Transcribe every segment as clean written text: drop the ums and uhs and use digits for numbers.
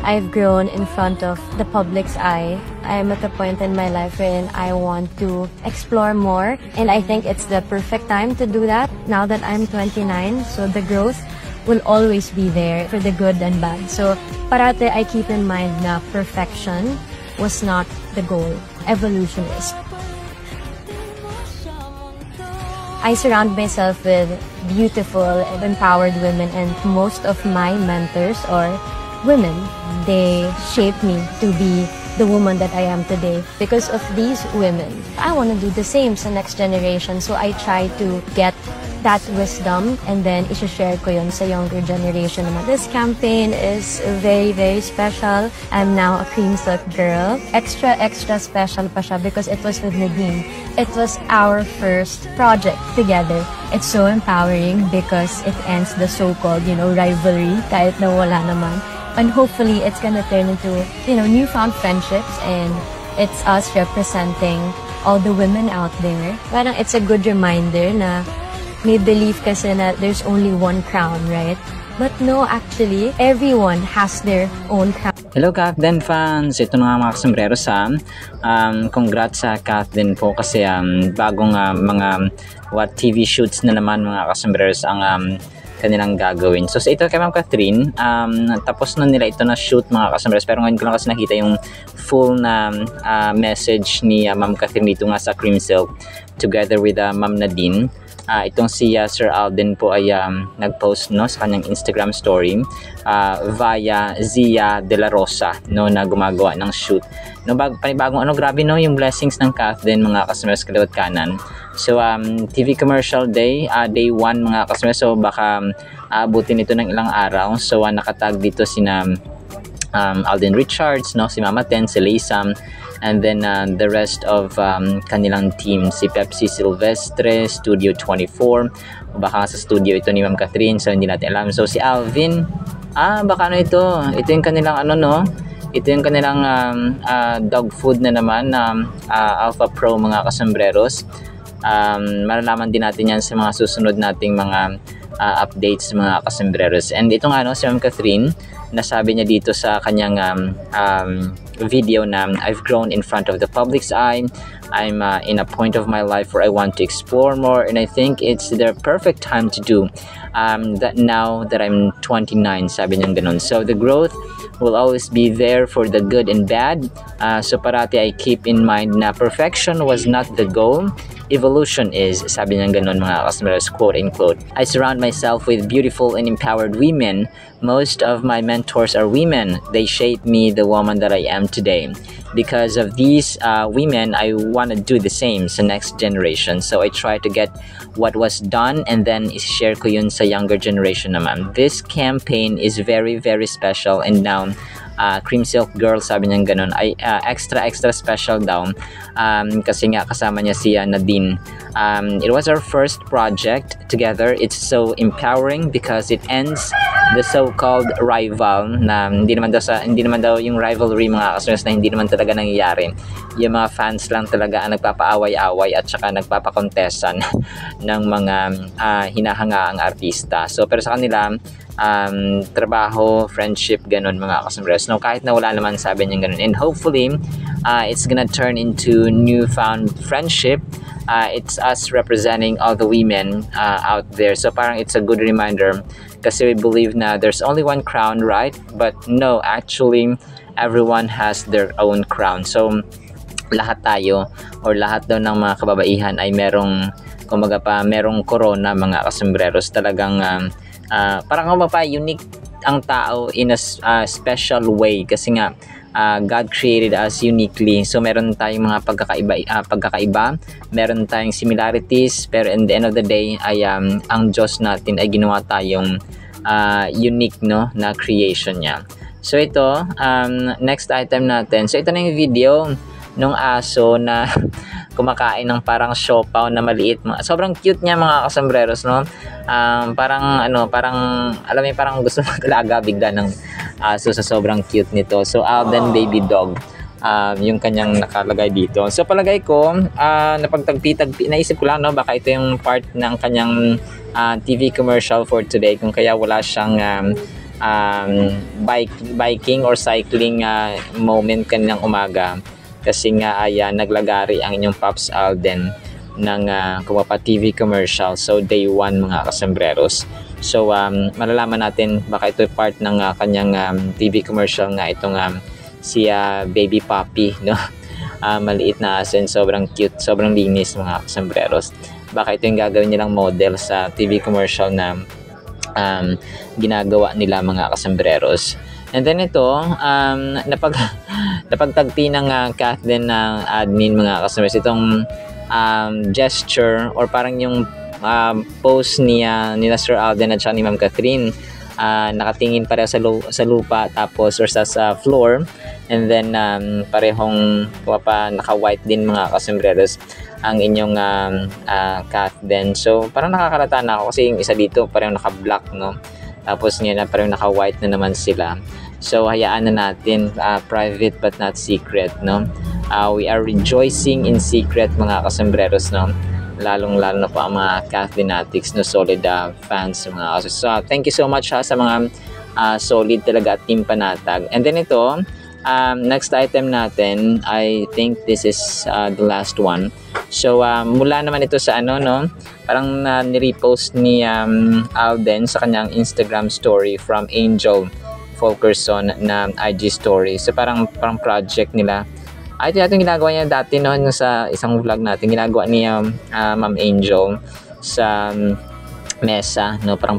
I've grown in front of the public's eye. I'm at a point in my life wherein I want to explore more, and I think it's the perfect time to do that now that I'm 29. So the growth will always be there for the good and bad. So parate I keep in mind na perfection was not the goal. Evolution is. I surround myself with beautiful and empowered women, and most of my mentors are women. They shape me to be the woman that I am today. Because of these women, I want to do the same sa next generation. So I try to get that wisdom and then i-share ko yun sa younger generation naman. This campaign is very, very special. I'm now a Cream Silk girl. Extra special pa siya because it was with Nadine. It was our first project together. It's so empowering because it ends the so-called, rivalry kahit na wala naman. And hopefully, it's gonna turn into, newfound friendships, and it's us representing all the women out there. Parang it's a good reminder na may belief kasi na there's only one crown, right? But no, actually, everyone has their own crown. Hello Kathleen fans! Ito na nga mga kasombrero sa congrats sa Kathleen po kasi bagong mga TV shoots na naman mga kasombrero ang kanilang gagawin. So ito kay Ma'am Catherine, tapos na nila ito na shoot mga kasombrero, pero ngayon ko lang kasi nakita yung full na message ni Ma'am Catherine dito nga sa Cream Silk together with Ma'am Nadine. Itong si Sir Alden po ay nag-post sa kanyang Instagram story via Zia De La Rosa na gumagawa ng shoot. Panibagong grabe yung blessings ng Kathleen mga kasombrero kaliwat kanan. So TV commercial day, day 1 mga kasombrero, so baka abutin ito ng ilang araw. So nakatag dito sina Alden Richards, si Mama Ten, si Laysam, and then the rest of kanilang team, si Pepsi Silvestre, Studio 24, baka sa studio ito ni Ma'am Catherine, so hindi natin alam. So si Alvin, baka ito yung kanilang ito yung kanilang dog food na naman, Alpha Pro mga kasombreros. Malalaman din natin yan sa mga susunod nating mga updates mga kasombreros. And ito nga si Ma'am Catherine, nasabi niya dito sa kanyang video na I've grown in front of the public's eye. I'm in a point of my life where I want to explore more, and I think it's the perfect time to do that now that I'm 29, sabi niya ganun. So the growth will always be there for the good and bad. So parati I keep in mind na perfection was not the goal. Evolution is, sabi niya ganun mga customers, quote unquote. I surround myself with beautiful and empowered women. Most of my mentors are women. They shape me the woman that I am today. Because of these women, I want to do the same sa next generation. So I try to get what was done and then share ko yun sa younger generation naman. This campaign is very, very special, and now Cream Silk Girl, sabi niya ganun, ay extra special daw kasi nga kasama niya si Nadine. It was our first project together. It's so empowering because it ends the so-called rival na hindi naman daw yung rivalry mga customers na hindi naman talaga nangyayari. Yung mga fans lang talaga ang nagpapaaway-away at saka nagpapakontesan ng mga hinahangaang artista. So pero sa kanila trabaho, friendship, ganun mga customers. No, kahit na wala naman, sabi niya ganun. And hopefully, it's gonna turn into newfound friendship. It's us representing all the women out there. So parang it's a good reminder kasi we believe na there's only one crown, right? But no, actually, everyone has their own crown. So lahat tayo or lahat daw ng mga kababaihan ay merong corona mga kasombreros. Talagang parang unique ang tao in a special way kasi nga God created us uniquely. So meron tayong mga pagkakaiba, meron tayong similarities, pero in the end of the day ay ang Diyos natin ay ginawa tayong unique na creation niya. So ito, next item natin. So ito na yung video nung aso na kumakain ng parang siopaw na maliit. Sobrang cute niya mga kasombreros, no? Parang alam mo, parang gusto maglaga bigla ng aso sa sobrang cute nito. So Alden baby dog yung kanyang nakalagay dito. So palagay ko napagtagpi-tagpi, naisip ko lang baka ito yung part ng kanyang TV commercial for today kung kaya wala siyang biking or cycling moment kanilang umaga, kasi nga ay naglagari ang inyong Pops Alden ng Kumapa TV commercial. So day 1 mga kasembreros. So malalaman natin baka ito part ng kanyang TV commercial nga itong si baby puppy, no? Maliit na asin, sobrang cute, sobrang linis mga kasembreros. Baka ito yung gagawin nilang model sa TV commercial na ginagawa nila mga kasembreros. And then ito, napagtagpi ng Kathleen na admin mga kasembreros, itong gesture or parang yung post nila Sir Alden at ni Ma'am Catherine. Nakatingin pareho sa lupa tapos or sa floor, and then parehong naka-white din mga kasembreros ang inyong Kathleen. So parang nakakalata na ako kasi yung isa dito parehong naka-black, no? Tapos ngayon na parehong naka-white na naman sila. So hayaan na natin, private but not secret, no? We are rejoicing in secret mga kasembreros, no? Lalong-lalo na po ang mga Kathleenatics, no, solid fans mga kasos. So thank you so much sa mga solid talaga at team panatag. And then ito, next item natin, I think this is the last one. So mula naman ito sa no, parang nirepost ni Alden sa kanyang Instagram story from Angel Fulkerson na IG story. So parang project nila. Ito yung ginagawa niya dati, no, sa isang vlog natin, ginagawa niya Ma'am Angel sa mesa, no, parang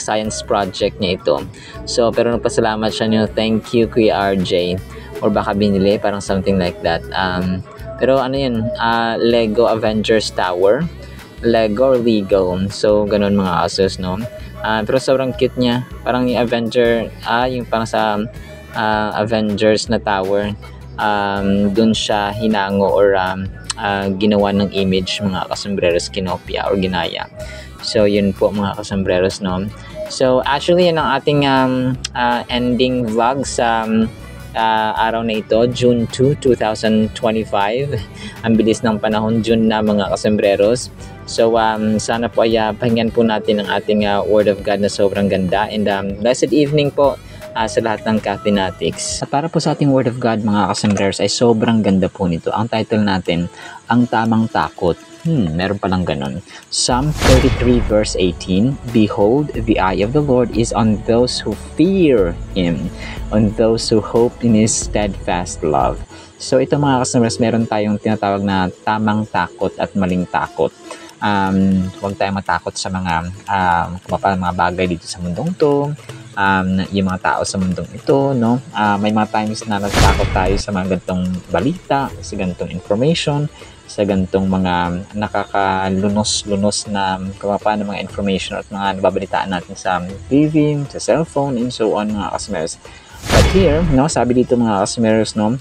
science project niya ito. So pero nagpasalamat siya niyo, thank you Kuya RJ, or baka binili, parang something like that. Pero ano yun, Lego Avengers Tower, Lego or Lego, so ganun mga asos, no. Pero sobrang cute niya, parang yung yung parang sa Avengers na tower. Dun siya hinango or ginawa ng image mga kasembreros, kinopya or ginaya. So yun po mga kasembreros, no. So actually yan ang ating ending vlog sa araw na ito, June 2, 2025. Ang bilis ng panahon, June na mga kasembreros. So sana po ay pakinggan po natin ang ating Word of God na sobrang ganda, and blessed evening po sa lahat ng Kathleenatics. At para po sa ating Word of God mga kasembreros ay sobrang ganda po nito. Ang title natin, Ang Tamang Takot. Meron palang ganun. Psalm 33 verse 18, Behold, the eye of the Lord is on those who fear Him, on those who hope in His steadfast love. So ito mga kasembreros, meron tayong tinatawag na tamang takot at maling takot. Huwag tayong matakot sa mga bagay dito sa mundong to. Yung mga tao sa mundong ito, no? May mga times na nagtakot tayo sa mga gantong balita, sa gantong information, sa gantong mga nakakalunos-lunos na ng mga information at mga nababalitaan natin sa TV, sa cellphone, and so on mga kasmeros. But here, no, sabi dito mga kasmeros, no,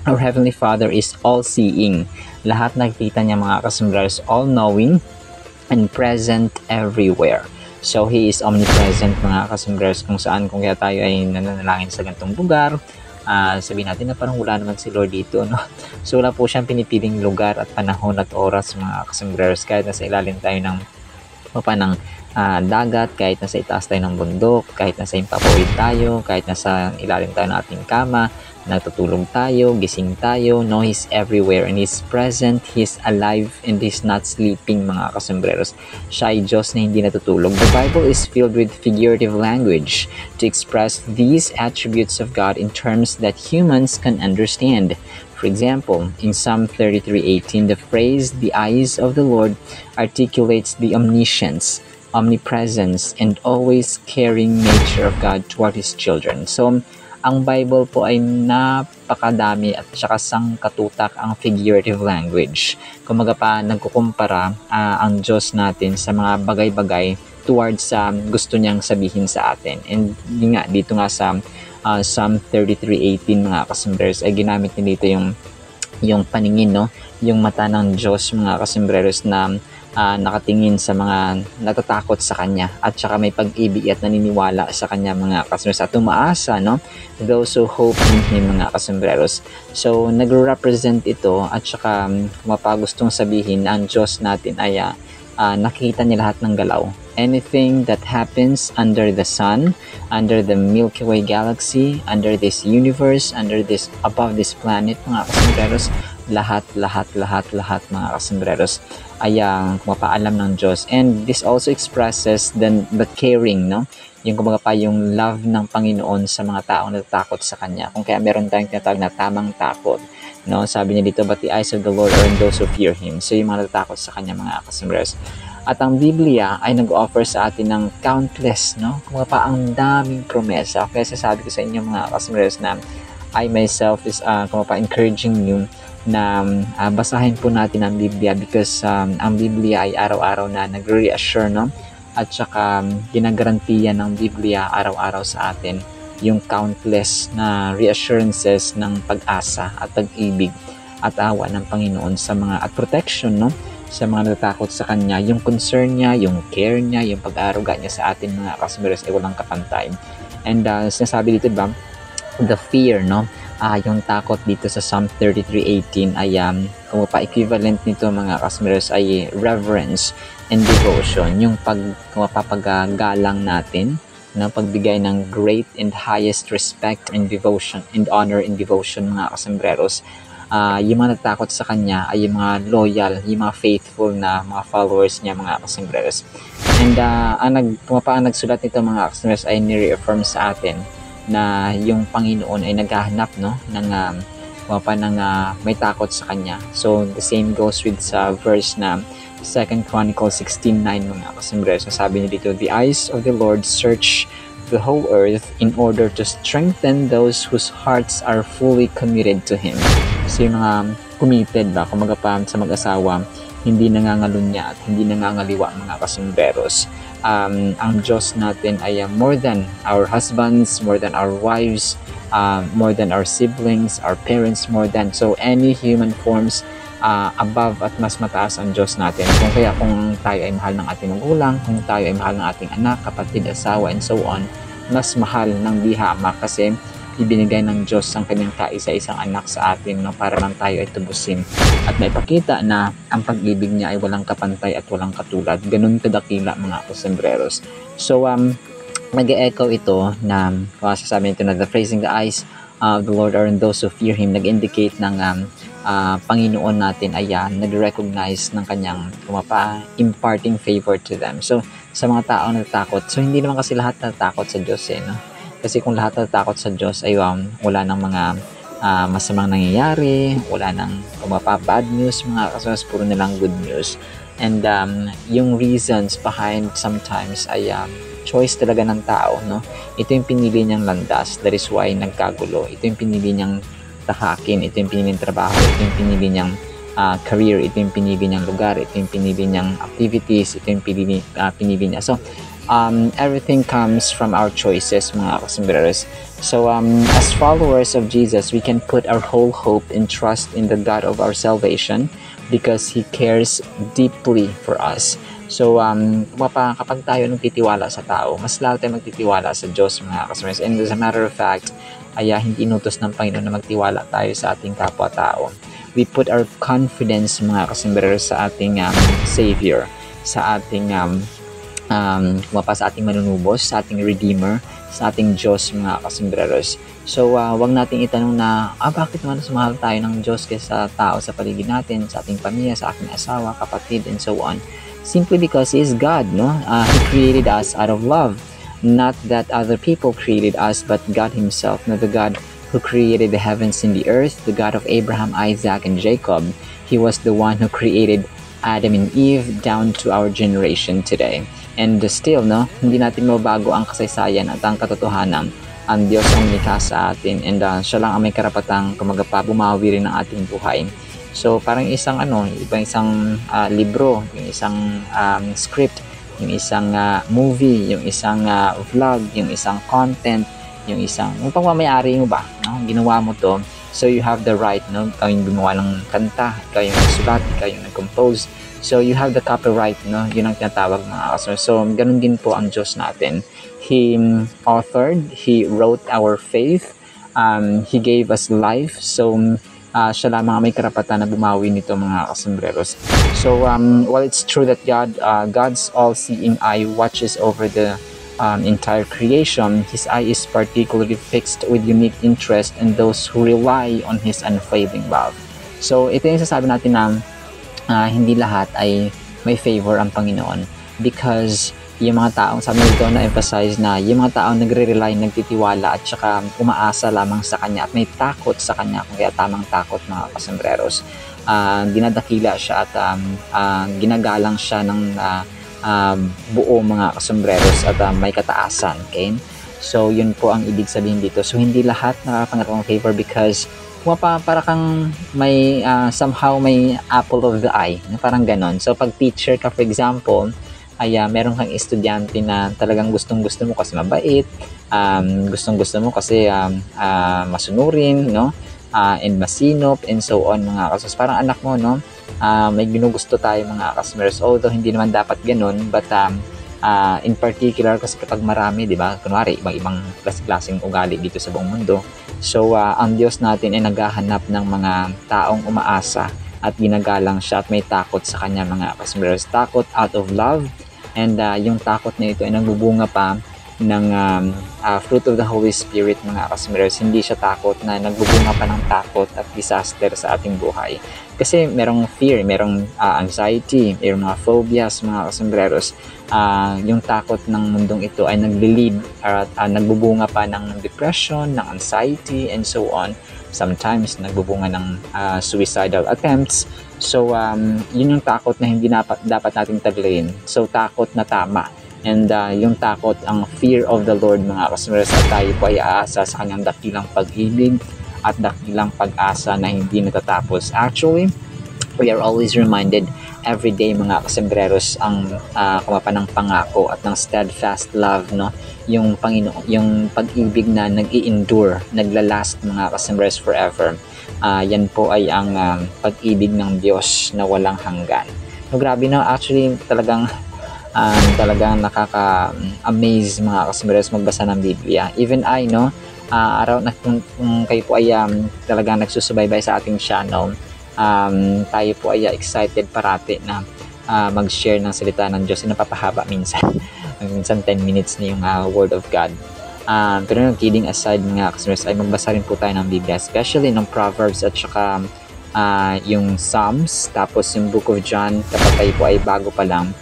our Heavenly Father is all-seeing. Lahat nakikita niya mga kasmeros, all-knowing and present everywhere. So He is omnipresent mga kasembreros, kung kaya tayo ay nananalangin sa ganitong lugar, sabihin natin na parang wala naman si Lord dito, no? So wala po siyang pinipiling lugar at panahon at oras mga kasembreros, kahit nasa ilalim tayo ng dagat, kahit nasa itaas tayo ng bundok, kahit nasa impapawid tayo, kahit nasa ilalim tayo ng ating kama, natutulog tayo, gising tayo, no, He's everywhere and He's present, He's alive, and He's not sleeping mga kasembreros. Siya ay Diyos na hindi natutulog. The Bible is filled with figurative language to express these attributes of God in terms that humans can understand. For example, in Psalm 33:18, the phrase, the eyes of the Lord, articulates the omniscience, omnipresence, and always caring nature of God toward His children. So, ang Bible po ay napakadami at saka sangkatutak ang figurative language. Kumaga pa nagkukumpara ang Diyos natin sa mga bagay-bagay towards sa gusto niyang sabihin sa atin. And yun nga, dito nga sa Psalm 33:18 mga kasembreros ay ginamit niya dito yung paningin, no? Yung mata ng Diyos mga kasembreros na nakatingin sa mga natatakot sa Kanya at saka may pag-ibig at naniniwala sa Kanya mga kasembreros at tumaasa, no? Those who hope in Him mga kasembreros. So nagre-represent ito at saka mapagustong sabihin na ang Diyos natin ay nakita niya lahat ng galaw. Anything that happens under the sun, under the Milky Way galaxy, under this universe, above this planet, mga kasambreros, lahat mga kasambreros ay kumapaalam ng Diyos. And this also expresses the caring, no? Yung kumbaga pa yung love ng Panginoon sa mga taong natatakot sa Kanya. Kung kaya meron tayong tinatawag na tamang takot, no? Sabi niya dito, but the eyes of the Lord are on those who fear Him. So yung mga natatakot sa Kanya, mga kasambreros. At ang Biblia ay nag-offer sa atin ng countless, no? Kumbaga pa ang daming promesa. Kaya sasabi ko sa inyo, mga kasambreros, na I myself is kumbaga pa encouraging you na basahin po natin ang Biblia because ang Biblia ay araw-araw na nagre-reassure, no? At saka ginagarantiya ng Biblia araw-araw sa atin yung countless na reassurances ng pag-asa at pag-ibig at awa ng Panginoon sa mga at protection, no? Sa mga natatakot sa Kanya, yung concern niya, yung care niya, yung pag-aaruga niya sa atin, mga kasambreros, ay walang kapantay. And sinasabi dito ba, the fear, no? Yung takot dito sa Psalm 33:18 ay kung pa equivalent nito, mga kasambreros, ay reverence and devotion, yung pagpapagalang natin, na pagbigay ng great and highest respect and devotion and honor and devotion, mga kasambreros. Yung mga natatakot sa Kanya ay yung mga loyal, yung mga faithful na mga followers niya, mga kasambreros. And ang nagsulat nito, mga kasambreros, ay ni-reaffirm sa atin na yung Panginoon ay naghahanap, no, ng may takot sa Kanya. So the same goes with sa verse na 2 Chronicles 16:9, mga kasambreros. Sabi niya dito, the eyes of the Lord search the whole earth in order to strengthen those whose hearts are fully committed to Him. So yung mga committed ba, kumaga pa sa mag-asawa, hindi nangangalunya at hindi nangangaliwa, mga kasambreros. Ang Diyos natin ay more than our husbands, more than our wives, more than our siblings, our parents, more than so any human forms, above at mas mataas ang Diyos natin. Kung tayo ay mahal ng ating magulang, kung tayo ay mahal ng ating anak, kapatid, asawa, and so on, mas mahal ng Diha Ama kasi ibinigay ng Diyos ang Kanyang kaisa-isang anak sa atin, no, para lang tayo ay tubusin at maipakita na ang pag-ibig niya ay walang kapantay at walang katulad. Ganun kadakila, mga kasambreros. So mag-e-echo ito na sasabi nito na the praising the eyes of the Lord are on those who fear Him. Nag-indicate ng Panginoon natin ay nag-recognize ng Kanyang imparting favor to them. So sa mga tao natatakot, so hindi naman kasi lahat natatakot sa Diyos, no? Kasi kung lahat natatakot sa Diyos ay wala ng mga masamang nangyayari, wala ng bad news, mga kasambreros, puro nilang good news. And yung reasons behind sometimes ay choice talaga ng tao, no? Ito yung pinili niyang landas, that is why nagkagulo. Ito yung pinili niyang tahakin, ito yung pinili niyang trabaho, ito yung pinili niyang career, ito yung pinili niyang lugar, ito yung pinili niyang activities, ito yung pinili niya. So everything comes from our choices, mga kasambreros. So as followers of Jesus, we can put our whole hope and trust in the God of our salvation because He cares deeply for us. So kapag tayo nagtitiwala sa tao, mas lalo tayo magtitiwala sa Diyos, mga kasambreros. And as a matter of fact, ay hindi inutos ng Panginoon na magtiwala tayo sa ating kapwa-tao. We put our confidence, mga kasambreros, sa ating Savior, sa ating sa ating manunubos, sa ating Redeemer, sa ating Diyos, mga kasambreros. So wag nating itanong na bakit naman mas mahal tayo ng Diyos kaysa tao sa paligid natin, sa ating pamilya, sa ating asawa, kapatid, and so on. Simply because He is God, no? He created us out of love. Not that other people created us, but God Himself, no? The God who created the heavens and the earth, the God of Abraham, Isaac, and Jacob. He was the one who created Adam and Eve down to our generation today. And still, no, hindi natin mabago ang kasaysayan at ang katotohanan. Ang Diyos ang lumikha sa atin, and siya lang ang may karapatang bumawi rin ng ating buhay. So parang isang isang libro, yung isang script, yung isang movie, yung isang vlog, yung isang content, yung isang pagmamayari mo ba, no? Ginawa mo to, so you have the right, no? Ikaw yung gumawa ng kanta, ikaw yung nagsulat, ikaw yung nag-compose, so you have the copyright, no? Yun ang tinatawag, mga kasambreros. So ganun din po ang Diyos natin. He authored, He wrote our faith, He gave us life, so siya lamang ang may karapatan na bumawi nito mga kasambreros. So while it's true that God's all-seeing eye watches over the entire creation, His eye is particularly fixed with unique interest in those who rely on His unfailing love. So ito yung sasabi natin na hindi lahat ay may favor ang Panginoon, because yung mga taong, sabi nito na emphasize na yung mga taong nagre-rely, nagtitiwala at saka umaasa lamang sa Kanya at may takot sa Kanya, kaya tamang takot mga kasambreros, dinadakila siya at ginagalang siya ng buo mga kasambreros at may kataasan. Okay? So yun po ang ibig sabihin dito. So hindi lahat nakakapangat ng favor, because para kang may somehow may apple of the eye, parang ganon. So pag teacher ka, for example, ay meron kang estudyante na talagang gustong-gusto mo kasi mabait, gustong-gusto mo kasi masunurin, no? And masinop, and so on mga kasos. Parang anak mo, no? May ginugusto tayo mga customers, although hindi naman dapat ganun, but in particular kasi kapag marami, di ba? Kunwari, ibang klaseng ugali dito sa buong mundo. So, ang Diyos natin ay naghahanap ng mga taong umaasa at ginagalang siya at may takot sa Kanya mga customers. Takot out of love, and yung takot na ito ay nagbubunga pa ng fruit of the Holy Spirit mga customers. Hindi siya takot na nagbubunga pa ng takot at disaster sa ating buhay. Kasi merong fear, merong anxiety, merong mga phobias mga customers. Yung takot ng mundong ito ay nagli-lead at nagbubunga pa ng depression, ng anxiety, and so on. Sometimes nagbubunga ng suicidal attempts. So yun yung takot na hindi dapat nating taglayin. So takot na tama, and yung takot, ang fear of the Lord mga customers, at tayo po ay aasa sa Kanyang dakilang pag-ibig at dakilang pag-asa na hindi natatapos. Actually, we are always reminded every day mga kasembreros ang kamapan ng pangako at ng steadfast love, no? Yung Panginoon, yung pag-ibig na nag-i-endure, naglalast mga kasembreros forever. Yan po ay ang pag-ibig ng Diyos na walang hanggan. No, grabe, no? Actually, talagang nakaka-amaze mga kasembreros magbasa ng Biblia. Even I, no? Araw na kung kayo po ay talagang nagsusubaybay sa ating channel, tayo po ay excited parati na mag-share ng salita ng Diyos. Napapahaba minsan. Minsan 10 minutes na yung Word of God. Pero kidding aside mga kasambreros, ay magbasa rin po tayo ng Biblia, especially ng Proverbs at saka yung Psalms, tapos yung Book of John. Kapag kayo po ay bago pa lang,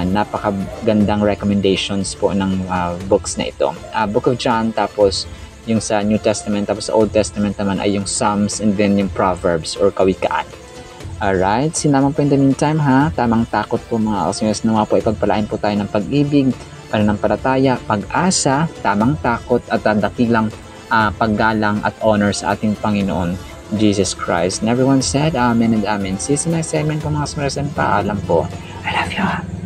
napakagandang recommendations po ng books na ito. Book of John, tapos yung sa New Testament, tapos sa Old Testament naman ay yung Psalms, and then yung Proverbs or Kawikaan. Alright, sinamang po in the meantime tamang takot po mga kasambreros, nawa po ipagpalain po tayo ng pag-ibig, pananampalataya, pag-asa, tamang takot at dakilang paggalang at honor sa ating Panginoon Jesus Christ. And everyone said Amen and Amen. See you sa next segment po mga kasambreros, and paalam po. I love you.